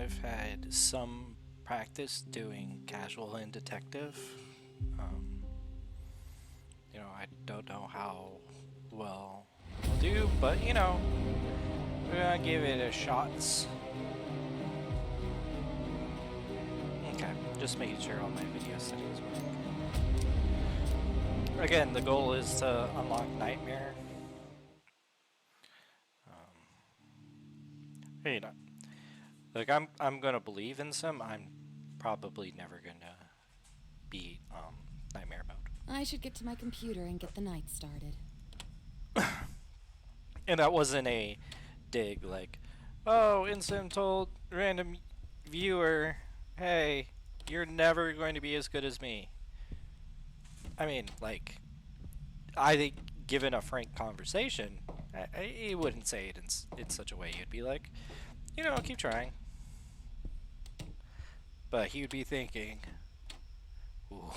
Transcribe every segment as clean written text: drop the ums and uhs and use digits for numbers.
I've had some practice doing casual and detective. Um, I don't know how well I'll do, but we're gonna give it a shot. Okay, just making sure all my video settings work. Again, the goal is to unlock Nightmare. You know, like I'm gonna believe in some. I'm probably never gonna beat Nightmare mode. I should get to my computer and get the night started. And that wasn't a dig like, oh, Instant told random viewer, hey, you're never going to be as good as me. I mean, like, I think given a frank conversation, he wouldn't say it in such a way. He'd be like, keep trying. But he would be thinking, ooh,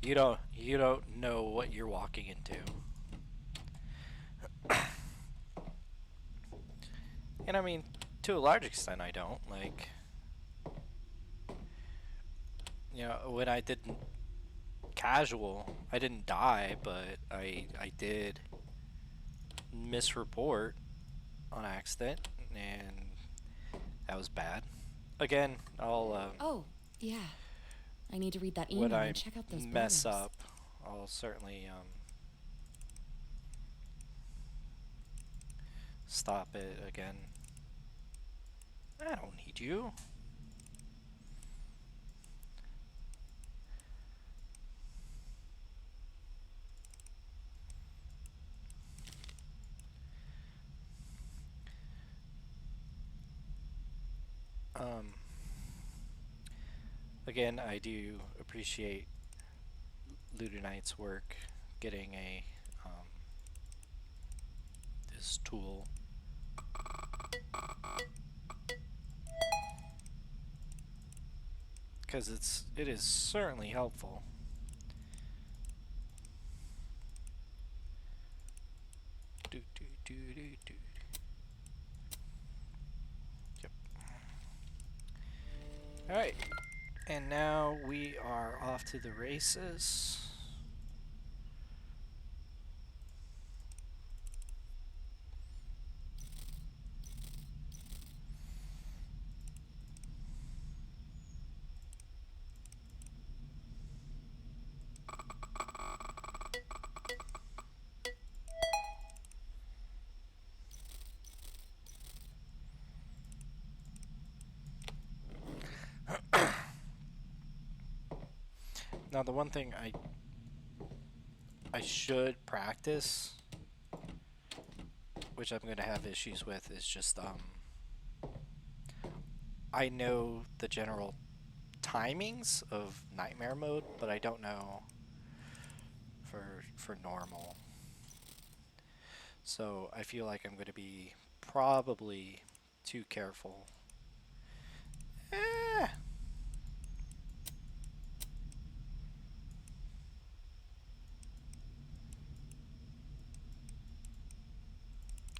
you don't know what you're walking into. And I mean, to a large extent, I don't. Like, when I did casual, I didn't die, but I did misreport on accident, and that was bad. Again, I'll Oh, yeah. I need to read that when email I and check out those mess photos. up, I'll certainly stop it again. I don't need you. Um, Again, I do appreciate Ludo Knight's work getting this tool. Because it is certainly helpful. Do, do, do, do, do. Yep. Alright. And now we are off to the races. Now the one thing I should practice, which I'm going to have issues with, is just I know the general timings of Nightmare mode, but I don't know for normal. So I feel like I'm going to be probably too careful. Eh.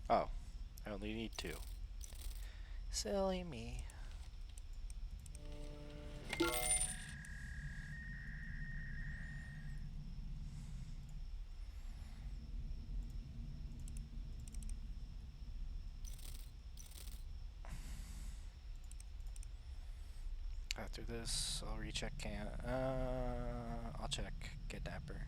Oh, I only need two. Silly me. After this, I'll recheck I'll check Kidnapper.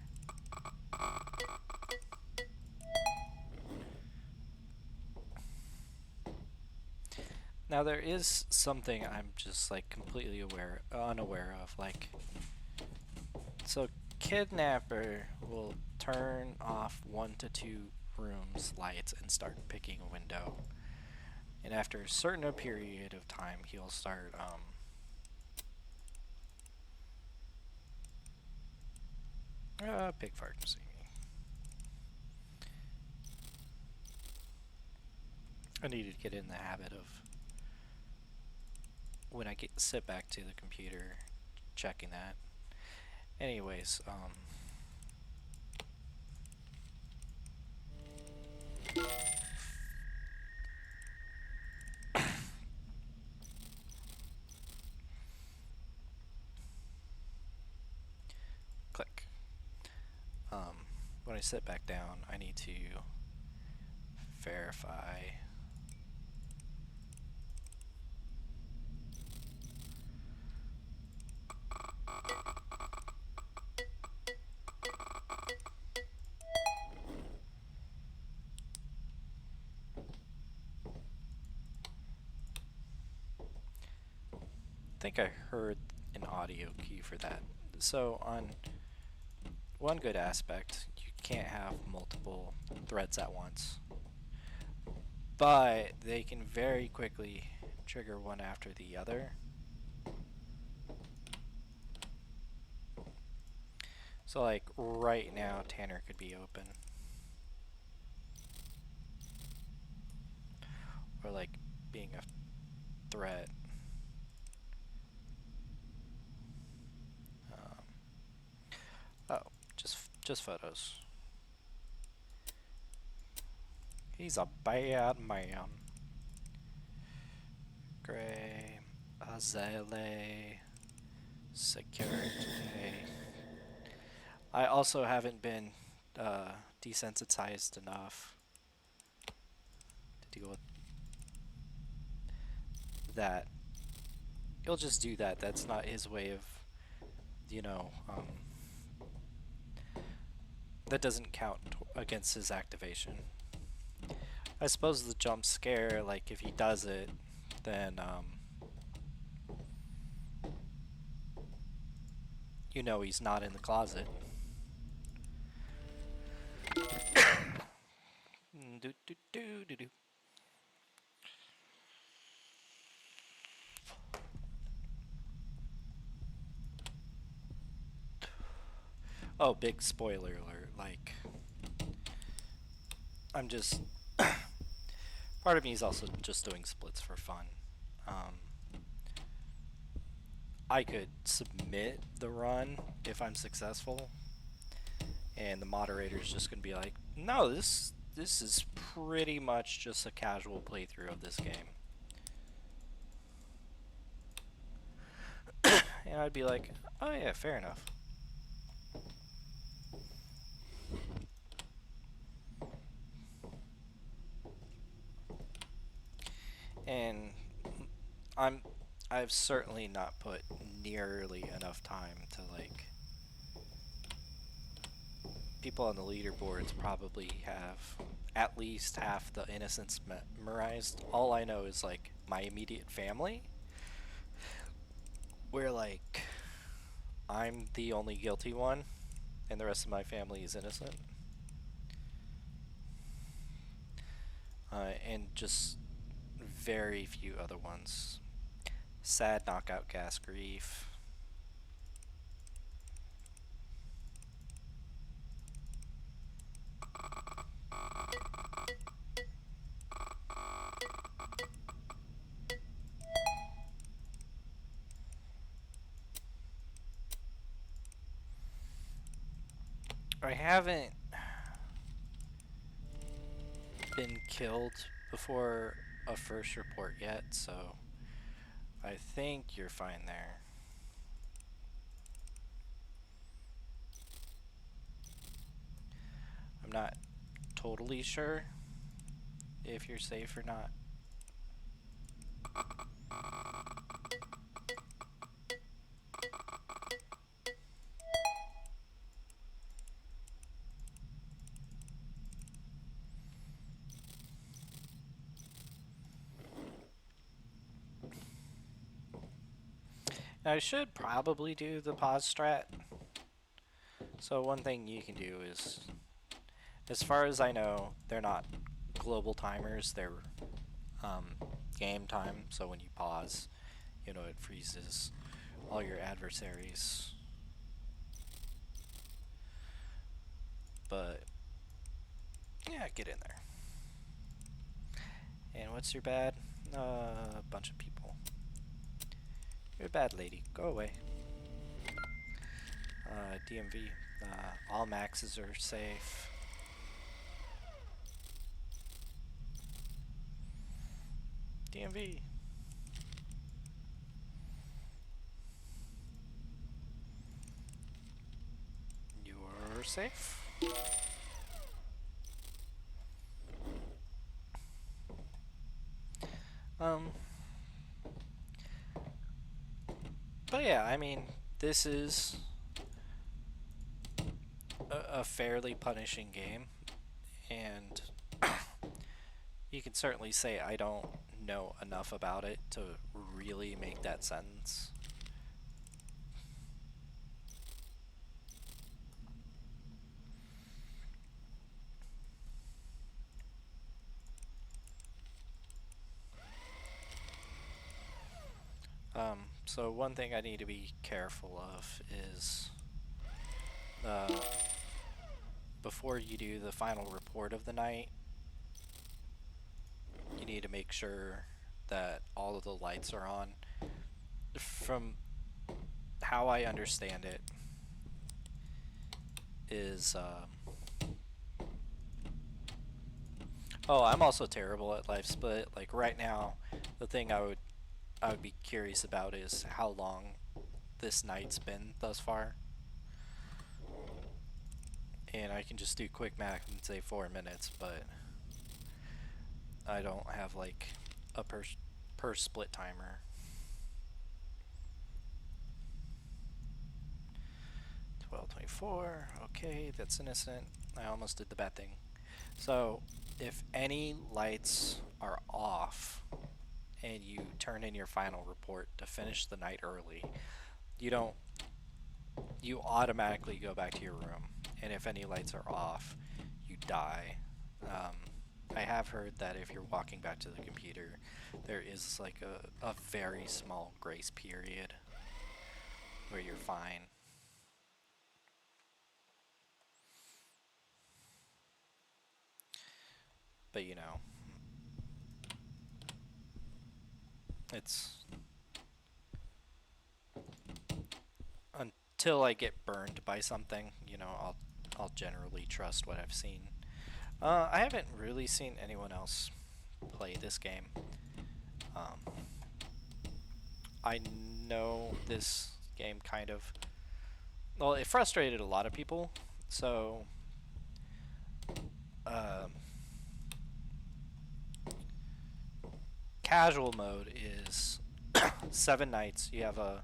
Now there is something I'm just like completely unaware of. Like, so Kidnapper will turn off 1 to 2 rooms lights and start picking a window. And after a certain period of time, he'll start pig fart. See me. I need to get in the habit of when I sit back to the computer, checking that. Anyways, sit back down, I need to verify. I think I heard an audio cue for that. So on one good aspect, you can't have multiple threads at once, but they can very quickly trigger one after the other. So like right now, Tanner could be open. Or like being a threat. Oh, just photos. He's a bad man. Gray, Azale, Security. I also haven't been desensitized enough to deal with that. He'll just do that. That's not his way of, that doesn't count against his activation. I suppose the jump scare, like if he does it, then he's not in the closet. Do, do, do, do, do. Oh, big spoiler alert. Like, I'm just. Part of me is also just doing splits for fun. I could submit the run if I'm successful, and the moderator's just gonna be like, no, this is pretty much just a casual playthrough of this game. And I'd be like, oh yeah, fair enough. And I've certainly not put nearly enough time to like. People on the leaderboards probably have at least half the innocents memorized. All I know is like my immediate family, where like I'm the only guilty one and the rest of my family is innocent. And just very few other ones. Sad knockout gas grief. I haven't been killed before a first report yet, so I think you're fine there. I'm not totally sure if you're safe or not. Now, I should probably do the pause strat. So one thing you can do is, as far as I know, they're not global timers, they're game time. So when you pause, it freezes all your adversaries. But yeah, get in there. And what's your bad? A bunch of people. You're a bad lady. Go away. DMV. All maxes are safe. DMV. You're safe. Um, but yeah, I mean, this is a fairly punishing game, and you can certainly say I don't know enough about it to really make that sentence. So one thing I need to be careful of is uh, before you do the final report of the night, you need to make sure that all of the lights are on. From how I understand it, is oh, I'm also terrible at life split. Like right now, the thing I would be curious about is how long this night's been thus far. And I can just do quick math and say 4 minutes, but I don't have like a per split timer. 12:24. Okay, that's innocent. I almost did the bad thing. So, if any lights are off and you turn in your final report to finish the night early, you don't you automatically go back to your room. And if any lights are off, you die. Um, I have heard that if you're walking back to the computer, there is like a very small grace period where you're fine. But you know, it's until I get burned by something, I'll generally trust what I've seen. I haven't really seen anyone else play this game. Um, I know this game kind of well, it frustrated a lot of people. So, um, casual mode is 7 nights. You have a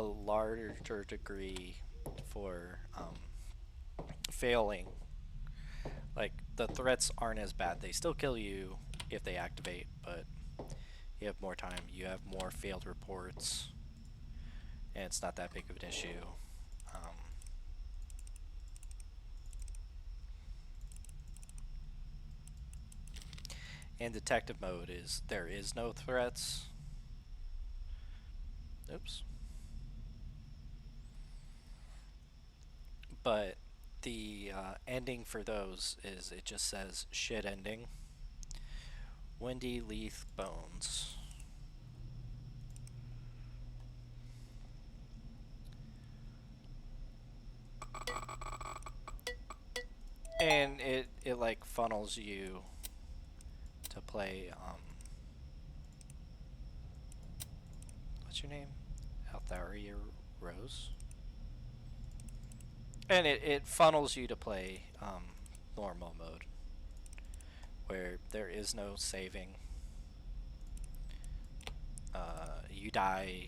larger degree for failing. Like the threats aren't as bad. They still kill you if they activate, but you have more time. You have more failed reports, and it's not that big of an issue. Um, and detective mode is there is no threats. Oops. But the ending for those is it just says shit ending. Wendy Leith Bones. And it like funnels you to play what's your name? Altharia Rose. And it funnels you to play normal mode where there is no saving. You die,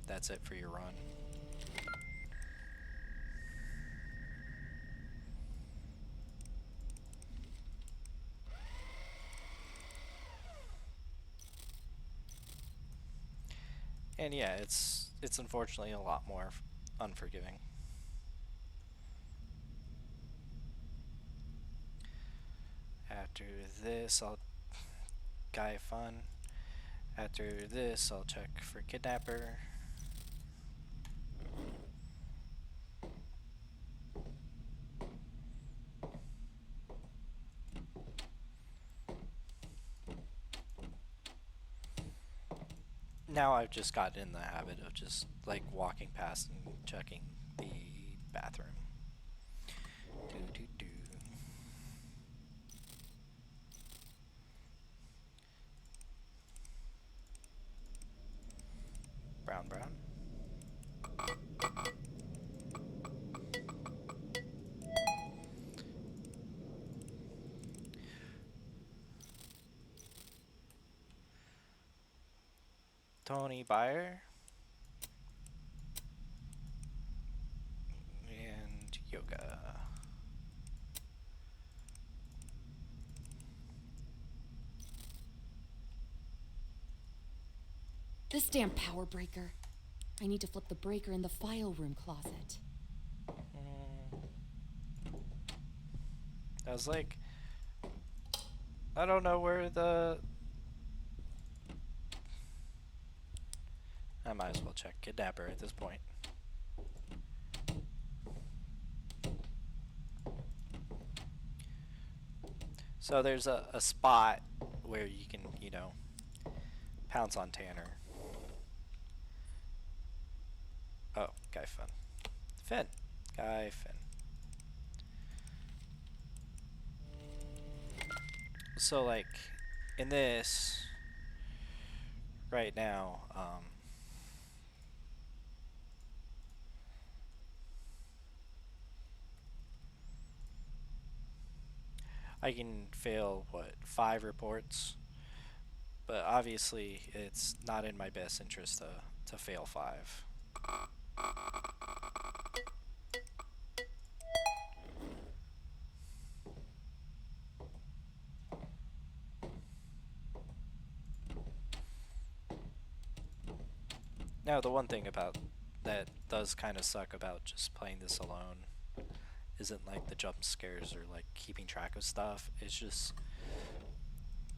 that's it for your run. And yeah, it's unfortunately a lot more unforgiving. After this, I'll guy fun. After this, I'll check for kidnapper. Now I've just gotten in the habit of just like walking past and checking the bathroom. Do do do. Brown brown. Tony Bayer and yoga. This damn power breaker. I need to flip the breaker in the file room closet. I was like, I don't know where the... I might as well check Kidnapper at this point. So there's a spot where you can, you know, pounce on Tanner. Oh, Guy Finn. Finn. Guy Finn. So, like, in this, right now, I can fail, what, 5 reports? But obviously, it's not in my best interest to fail 5. Now, the one thing about that does kind of suck about just playing this alone isn't like the jump scares or like keeping track of stuff. It's just,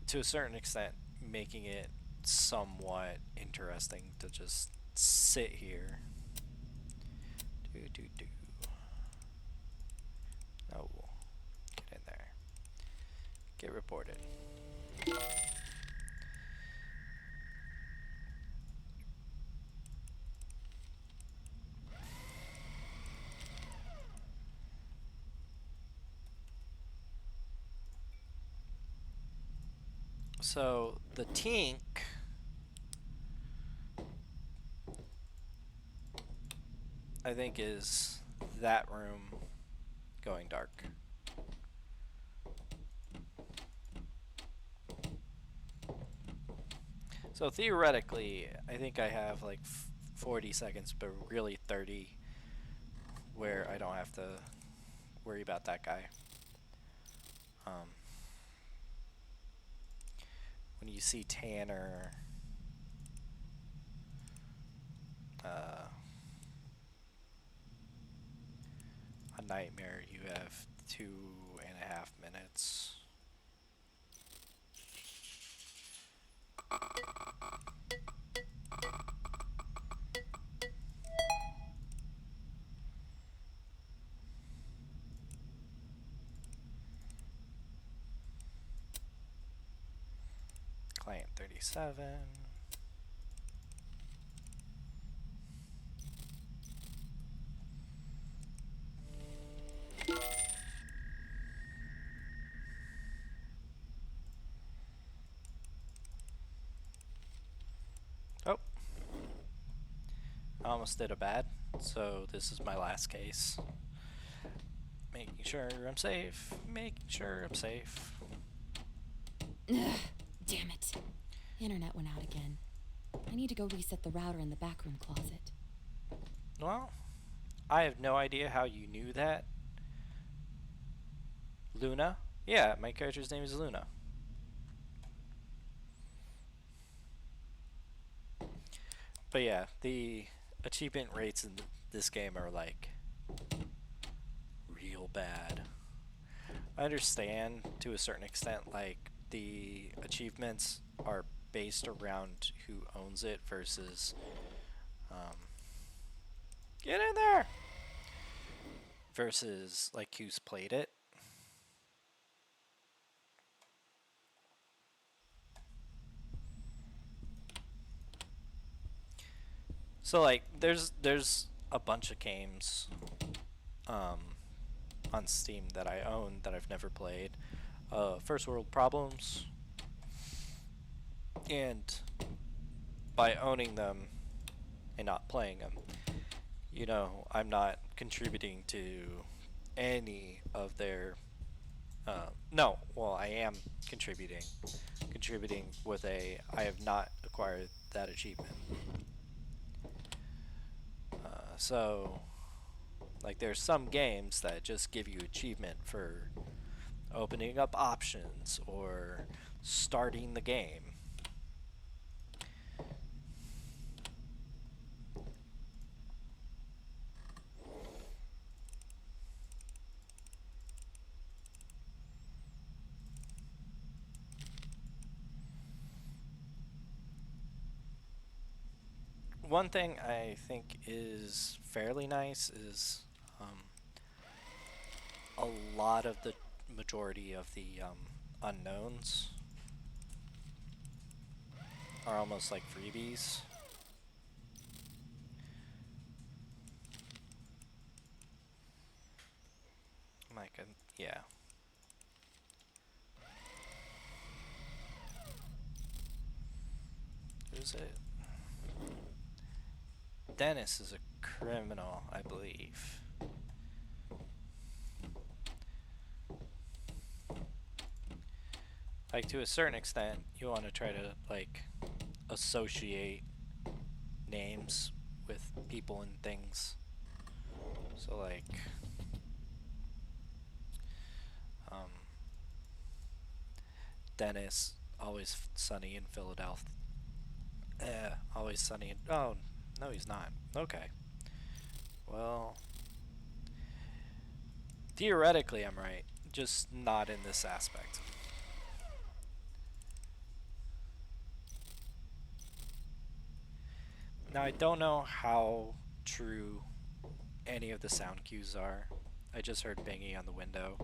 to a certain extent, making it somewhat interesting to just sit here. Do. No. Get in there. Get reported. So the tink I think is that room going dark. So theoretically, I think I have like 40 seconds, but really 30, where I don't have to worry about that guy. When you see Tanner, a nightmare, you have 2.5 minutes. Client 37. Oh. I almost did a bad, so this is my last case. Making sure I'm safe. Making sure I'm safe. Ugh, damn it. Internet went out again. I need to go reset the router in the backroom closet. Well, I have no idea how you knew that. Luna? Yeah, my character's name is Luna. But yeah, the achievement rates in this game are like real bad. I understand to a certain extent, like the achievements are based around who owns it versus get in there versus like who's played it. So like there's a bunch of games on Steam that I own that I've never played. First World Problems, and by owning them and not playing them, you know, I'm not contributing to any of their no, well, I am contributing contributing with a I have not acquired that achievement. So, like, there's some games that just give you achievement for opening up options or starting the game. One thing I think is fairly nice is a lot of the majority of the unknowns are almost like freebies. Like, yeah. Who's it? Dennis is a criminal, I believe. Like, to a certain extent, you want to try to, like, associate names with people and things. So, like, um, Dennis, always sunny in Philadelphia. Always sunny in. Oh, no, he's not. Okay. Well, theoretically, I'm right. Just not in this aspect. Now, I don't know how true any of the sound cues are. I just heard banging on the window.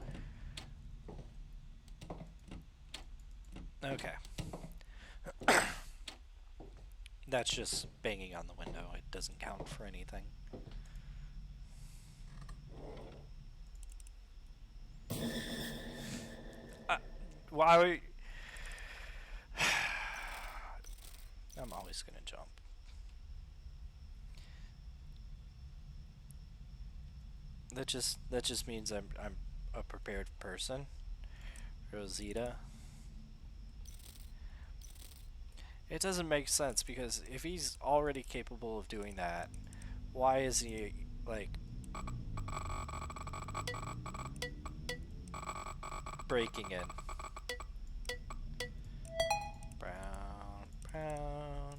Okay. That's just banging on the window. It doesn't count for anything. Why? I'm always gonna jump. That just means I'm a prepared person. Rosita. It doesn't make sense because if he's already capable of doing that, why is he like breaking in? Brown, brown.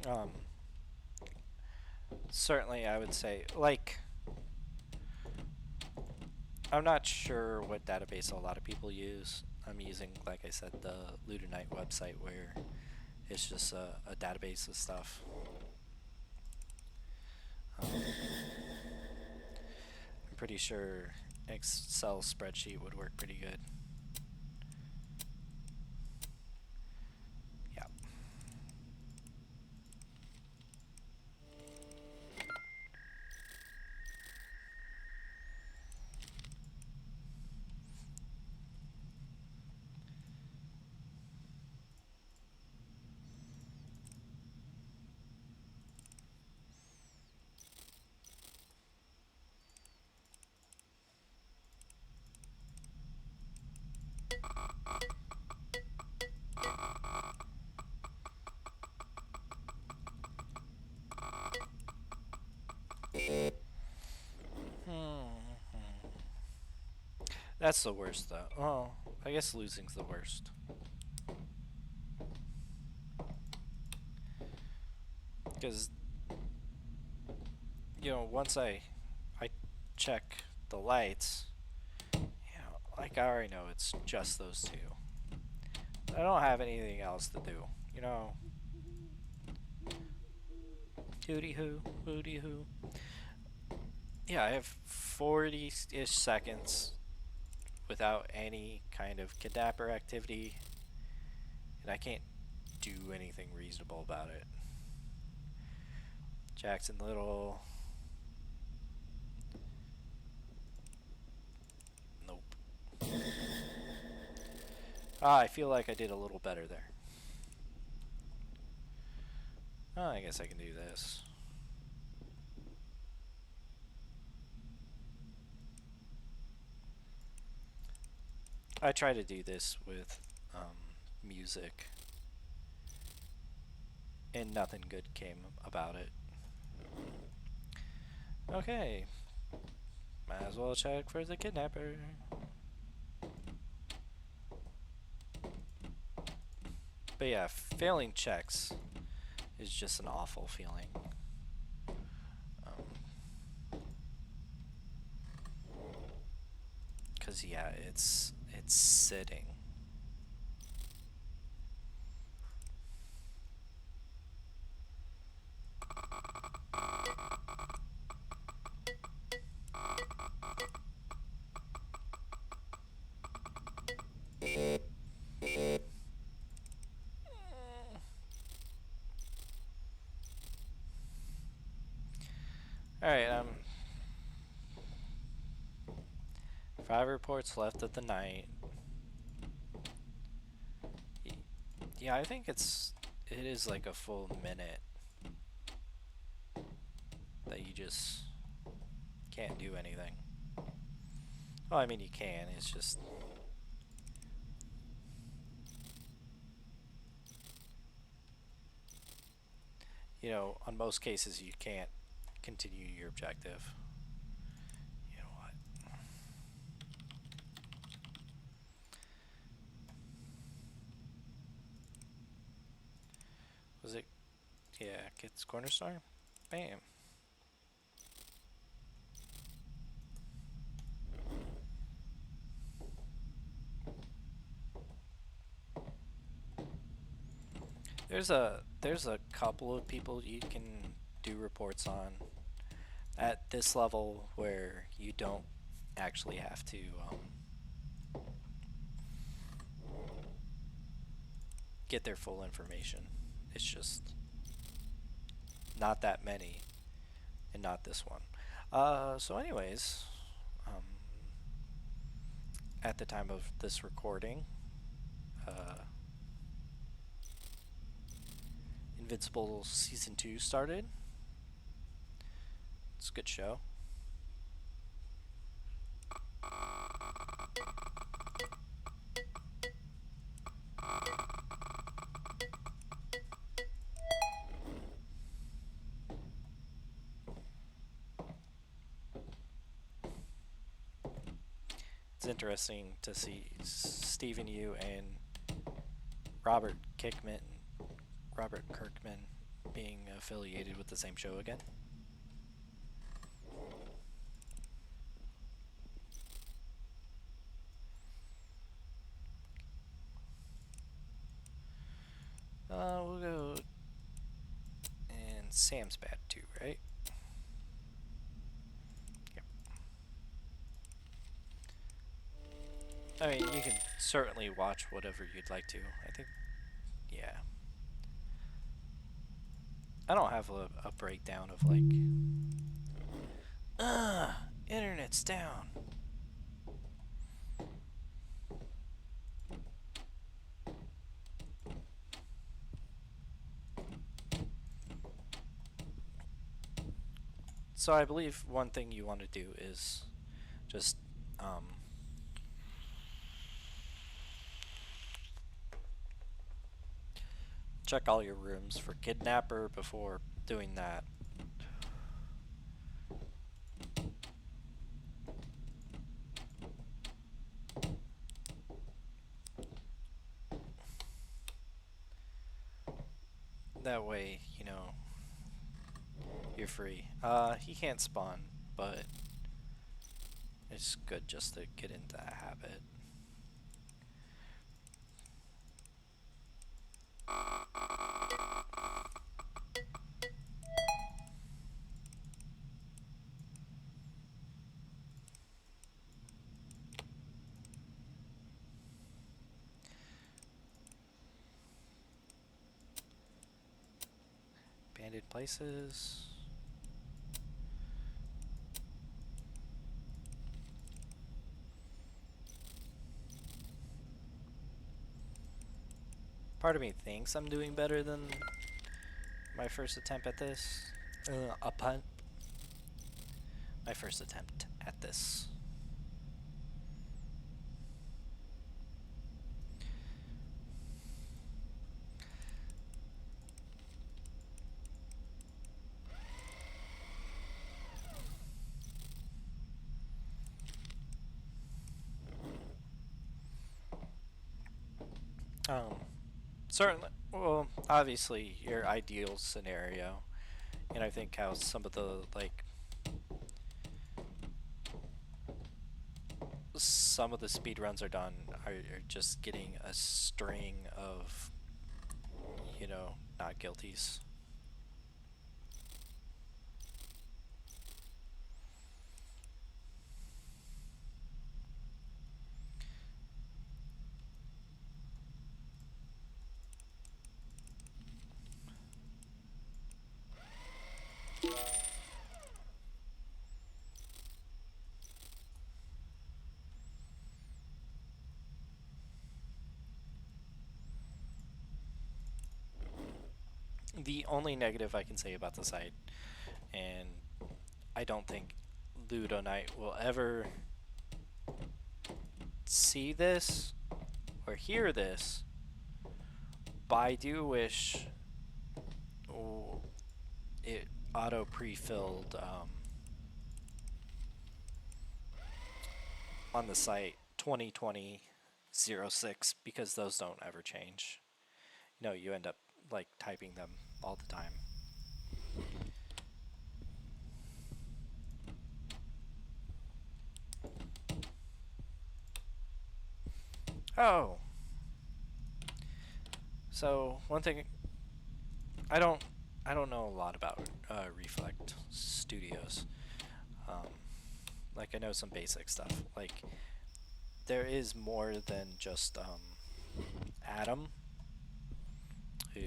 Um, Certainly I would say, like, I'm not sure what database a lot of people use. I'm using, like I said, the Ludonite website where it's just a database of stuff. I'm pretty sure Excel spreadsheet would work pretty good. Yeah. That's the worst, though. Oh, I guess losing's the worst. Because, once I check the lights, like I already know it's just those two. I don't have anything else to do, you know. Hooty hoo, hooty hoo. Yeah, I have 40-ish seconds without any kind of kidnapper activity, and I can't do anything reasonable about it. Jackson Little. Nope. Ah, I feel like I did a little better there. Oh, I guess I can do this. I try to do this with music, and nothing good came about it. Okay, might as well check for the kidnapper. But yeah, failing checks is just an awful feeling. Cause yeah, it's sitting. All right, 5 reports left of the night. Yeah, I think it is like a full minute that you just can't do anything. Well, I mean you can. It's just on most cases you can't continue your objective. You know what? Was it? Yeah, Kit's Corner Store. Bam. There's a couple of people you can do reports on at this level where you don't actually have to get their full information. It's just not that many, and not this one. So anyways, um, at the time of this recording, uh, Invincible Season 2 started. It's a good show. It's interesting to see Stephen Yu and Robert Kirkman being affiliated with the same show again. We'll go. And Sam's bad too, right? Yep. I mean, you can certainly watch whatever you'd like to. I think, yeah. I don't have a breakdown of like, internet's down. So I believe one thing you want to do is just check all your rooms for kidnapper before doing that. That way, you're free. He can't spawn, but it's good just to get into that habit. Abandoned places. Part of me thinks I'm doing better than my first attempt at this. Upon my first attempt at this. Um, Certainly, well, obviously, your ideal scenario, and I think how some of the some of the speed runs are done are just getting a string of, not guilties. The only negative I can say about the site, and I don't think Ludonite will ever see this or hear this, but I do wish it auto pre-filled on the site 2020-06 because those don't ever change. You end up typing them all the time. Oh, so one thing I don't I don't know a lot about Reflect Studios. Um, I know some basic stuff. There is more than just Adam, who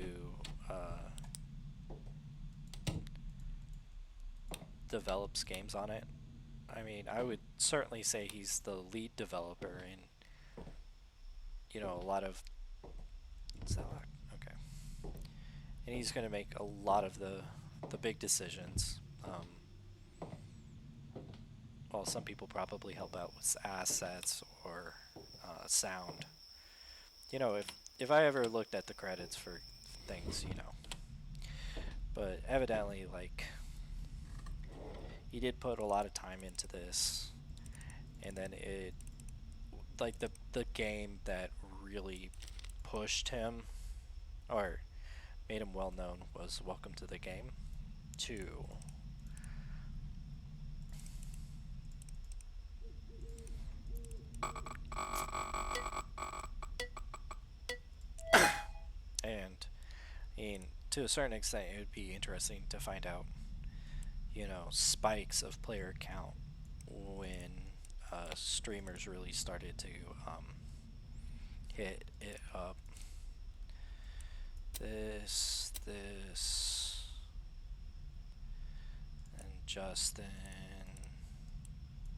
develops games on it. I mean, I would certainly say he's the lead developer in, a lot of. Is that locked? Okay. And he's going to make a lot of the big decisions. Well, some people probably help out with assets or sound. If I ever looked at the credits for things. But evidently, he did put a lot of time into this, and then the game that really pushed him or made him well known was Welcome to the Game 2. And to a certain extent, it would be interesting to find out, spikes of player count when streamers really started to hit it up. This, and Justin,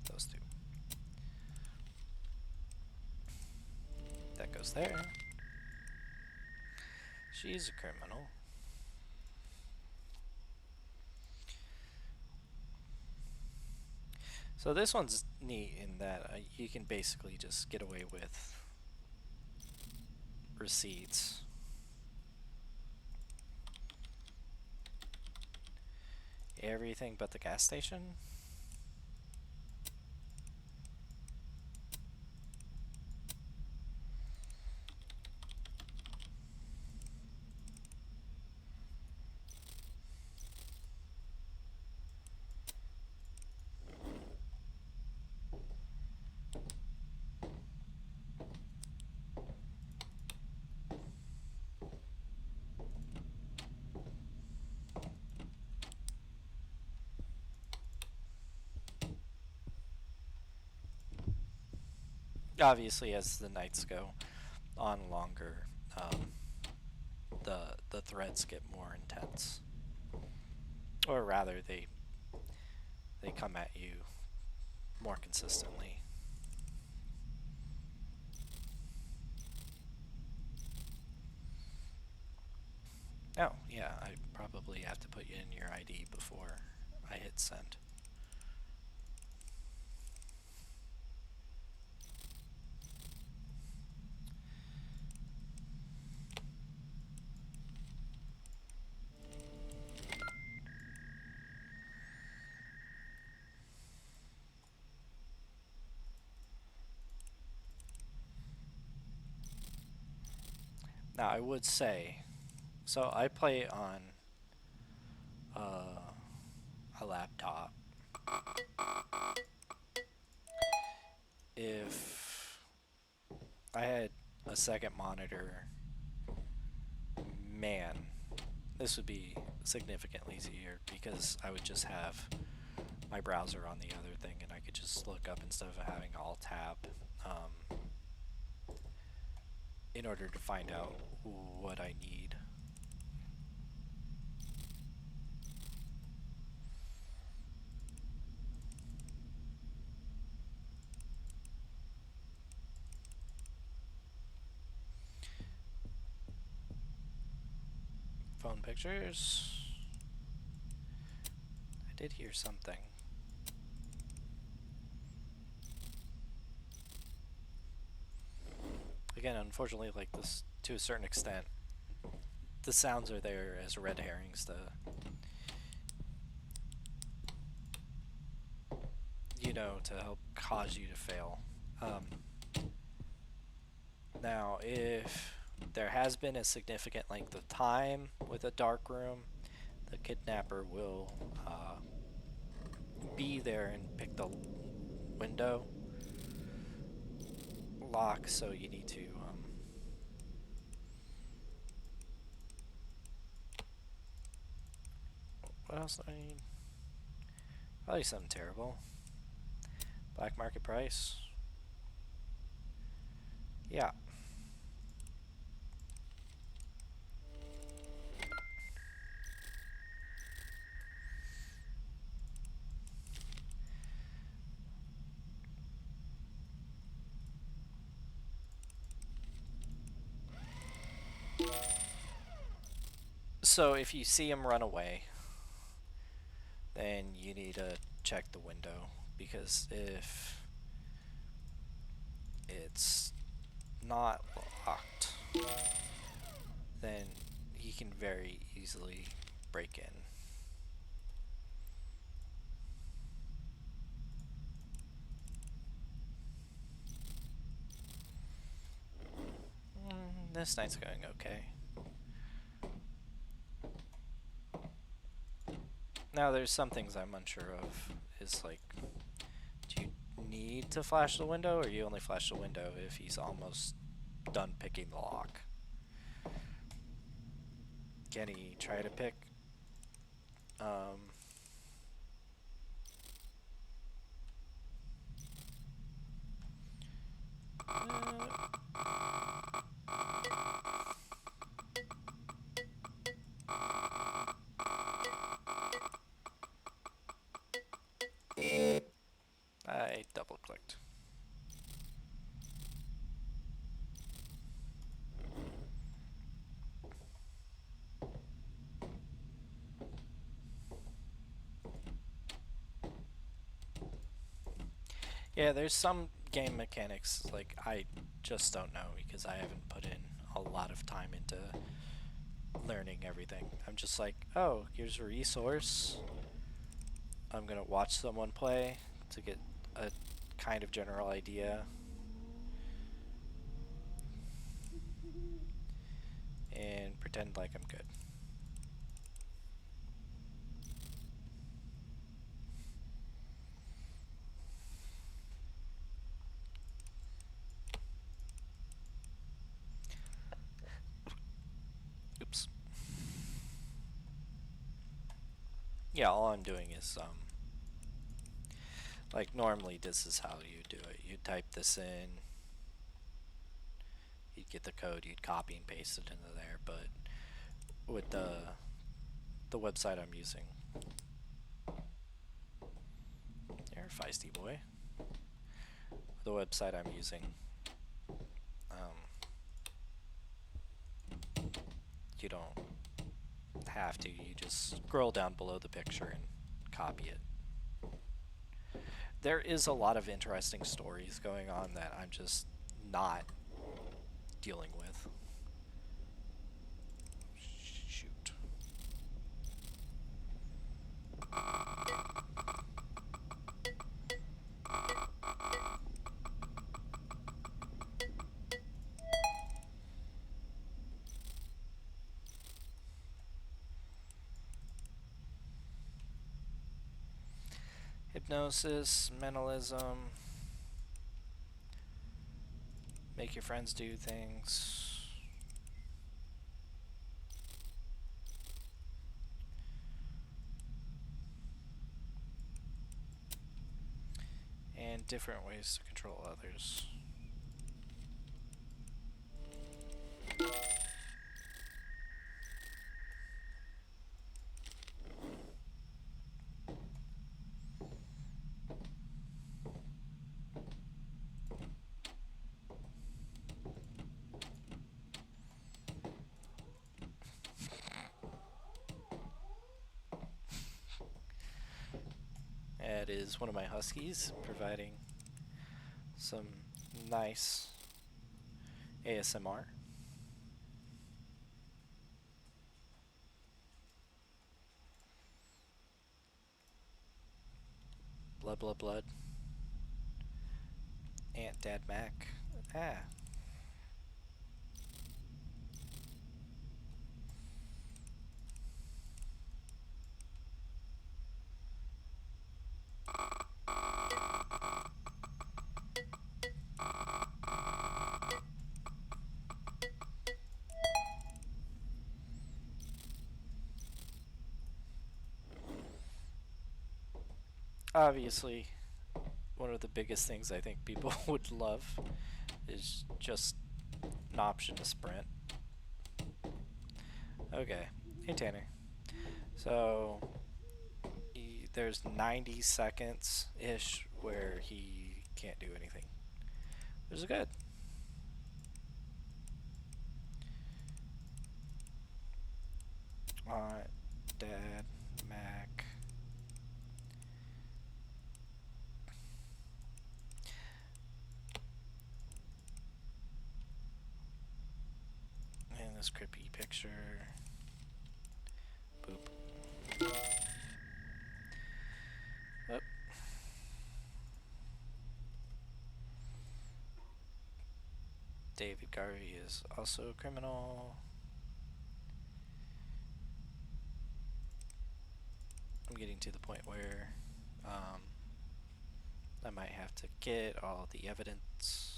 those two. That goes there. She's a criminal. So this one's neat in that you can basically just get away with receipts. Everything but the gas station. Obviously, as the nights go on longer, the threats get more intense, or rather, they come at you more consistently. Oh, yeah, I probably have to put in your ID before I hit send. Now, I would say, so I play on uh, a laptop. If I had a second monitor, man, this would be significantly easier because I would just have my browser on the other thing and I could just look up instead of having alt tab in order to find out what I need. Phone pictures. I did hear something. Again, unfortunately, like this, to a certain extent, the sounds are there as red herrings to, to help cause you to fail. Now, if there has been a significant length of time with a dark room, the kidnapper will be there and pick the window lock, so you need to what else do I need? Probably something terrible. Black market price. Yeah. So if you see him run away, then you need to check the window, because if it's not locked, then he can very easily break in. This night's going okay. Now there's some things I'm unsure of. Is like, do you need to flash the window, or you only flash the window if he's almost done picking the lock? Can he try to pick? Um, I double clicked. Yeah, there's some game mechanics like I just don't know because I haven't put in a lot of time into learning everything. I'm just like, oh, here's a resource. I'm gonna watch someone play to get a kind of general idea. And pretend like I'm good. Oops. Yeah, all I'm doing is, like normally this is how you do it. You type this in, you'd get the code, you'd copy and paste it into there, but with the website I'm using, you're a feisty boy. The website I'm using, you don't have to. You just scroll down below the picture and copy it. There is a lot of interesting stories going on that I'm just not dealing with. Shoot. Hypnosis, mentalism, make your friends do things. And different ways to control others. That is one of my huskies providing some nice ASMR. Blood, blood, blood. Aunt, Dad, Mac. Ah. Obviously, one of the biggest things I think people would love is just an option to sprint. Okay. Hey, Tanner. So, there's 90 seconds-ish where he can't do anything. Which is good. Aunt, Dad, Mac. And this creepy picture. Boop. Oop. David Garvey is also a criminal. I'm getting to the point where I might have to get all the evidence.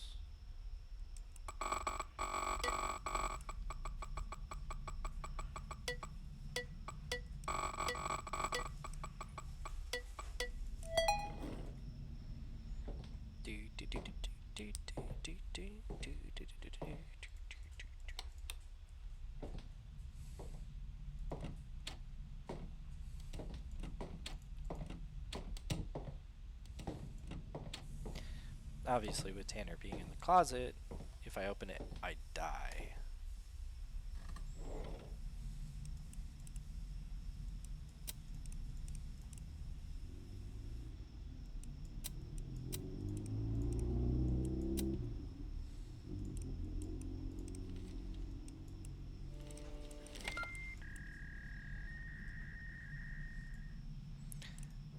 Obviously, with Tanner being in the closet, if I open it, I die.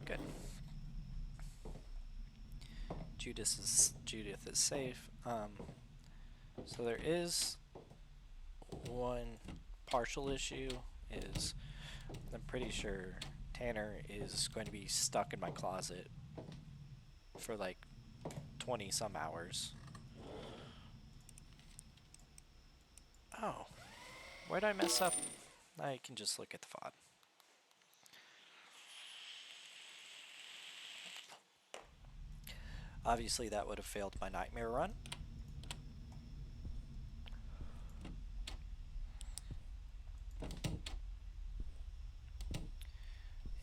Good. Judith is safe. So there is one partial issue is I'm pretty sure Tanner is going to be stuck in my closet for like 20 some hours. Oh, where'd I mess up? I can just look at the FOD. Obviously that would have failed my nightmare run.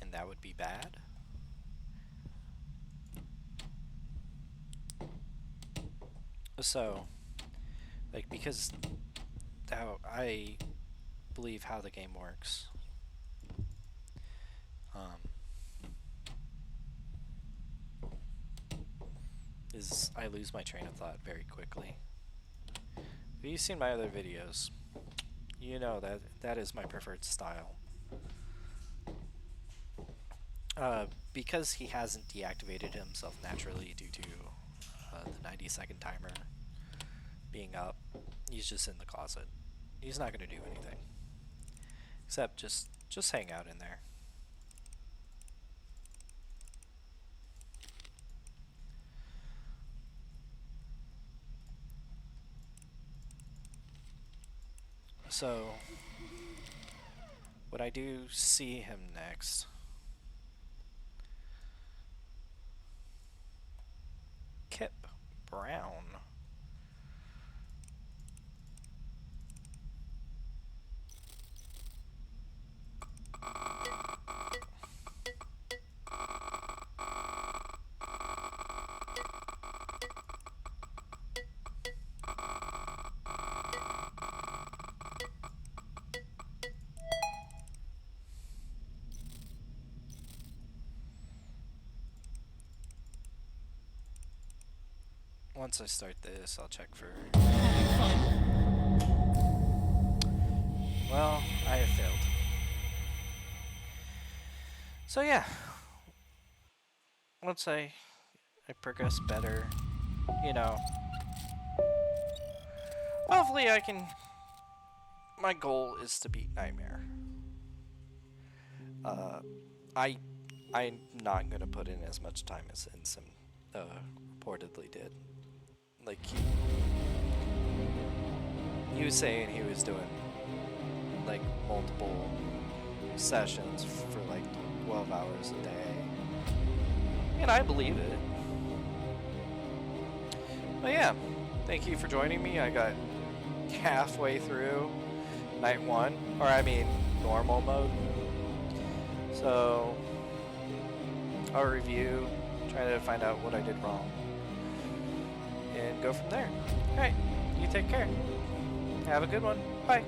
And that would be bad. So, like, because how I believe how the game works is I lose my train of thought very quickly. If you've seen my other videos, you know that that is my preferred style. Because he hasn't deactivated himself naturally due to the 90-second timer being up, he's just in the closet. He's not going to do anything. Except just hang out in there. So, when I do see him next, Kip Brown. Once I start this, I'll check for... Well, I have failed. So yeah, once I progress better, you know, hopefully I can... My goal is to beat Nightmare. I'm not gonna put in as much time as Insim reportedly did. Like he was saying he was doing like multiple sessions for like 12 hours a day, and I believe it. But yeah, thank you for joining me. I got halfway through night 1, or I mean normal mode. So I'll review, try to find out what I did wrong, and go from there. Alright, you take care. Have a good one. Bye.